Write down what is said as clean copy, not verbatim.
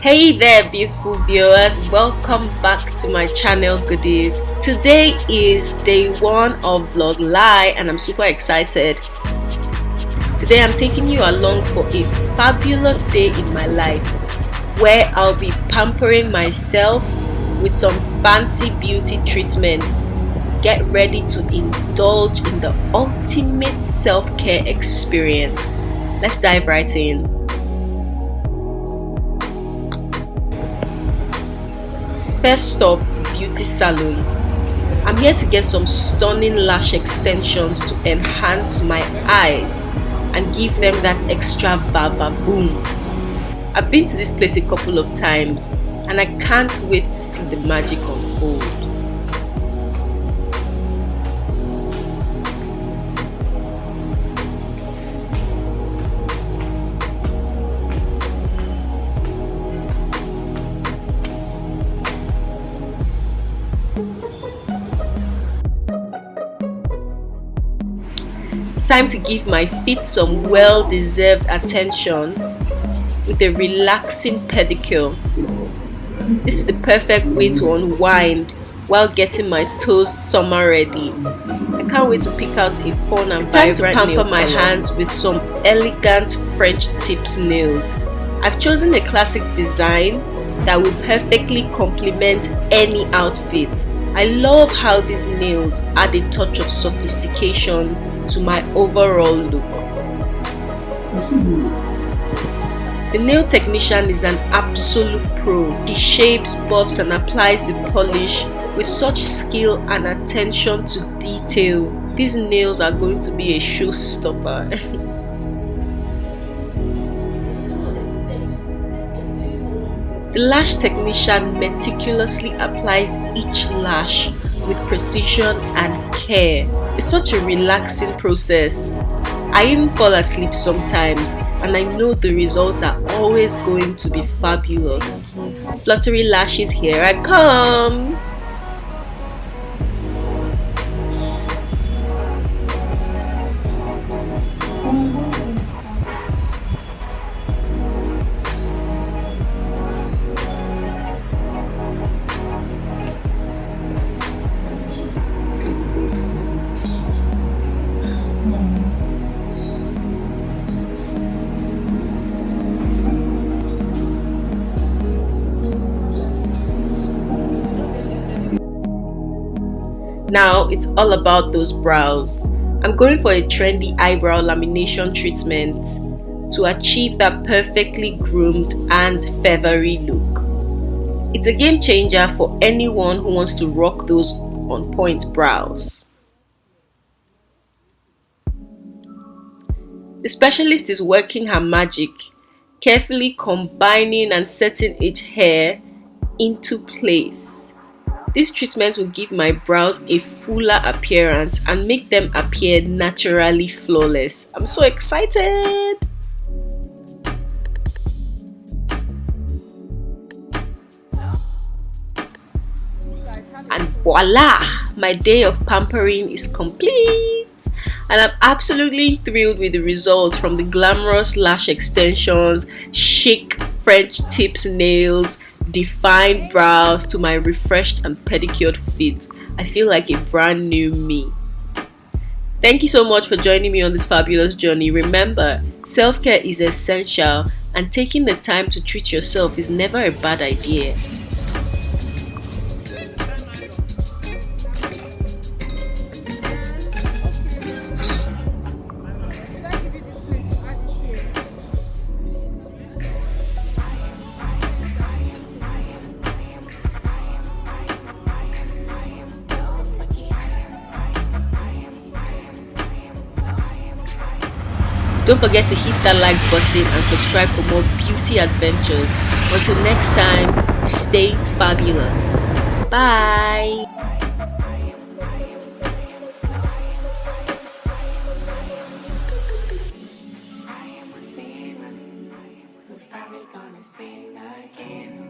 Hey there beautiful viewers, welcome back to my channel goodies. Today is day 1 of vlog live and I'm super excited. Today I'm taking you along for a fabulous day in my life where I'll be pampering myself with some fancy beauty treatments. Get ready to indulge in the ultimate self-care experience. Let's dive right in. First stop, beauty salon. I'm here to get some stunning lash extensions to enhance my eyes and give them that extra baba boom. I've been to this place a couple of times and I can't wait to see the magic unfold. Time to give my feet some well-deserved attention with a relaxing pedicure. This is the perfect way to unwind while getting my toes summer ready. I can't wait to pick out a fun and vibrant pamper my hands with some elegant French tips nails. I've chosen a classic design that will perfectly complement any outfit. I love how these nails add a touch of sophistication to my overall look. The nail technician is an absolute pro. He shapes, buffs and applies the polish with such skill and attention to detail. These nails are going to be a showstopper. The lash technician meticulously applies each lash with precision and care. It's such a relaxing process. I even fall asleep sometimes and I know the results are always going to be fabulous. Fluttery lashes, here I come! Now it's all about those brows. I'm going for a trendy eyebrow lamination treatment to achieve that perfectly groomed and feathery look. It's a game changer for anyone who wants to rock those on point brows. The specialist is working her magic, carefully combining and setting each hair into place. This treatment will give my brows a fuller appearance and make them appear naturally flawless. I'm so excited! And voila! My day of pampering is complete! And I'm absolutely thrilled with the results from the glamorous lash extensions, chic French tips nails, defined brows to my refreshed and pedicured feet. I feel like a brand new me. Thank you so much for joining me on this fabulous journey. Remember, self-care is essential and taking the time to treat yourself is never a bad idea. Don't forget to hit that like button and subscribe for more beauty adventures. Until next time, stay fabulous. Bye. Probably gonna sing again.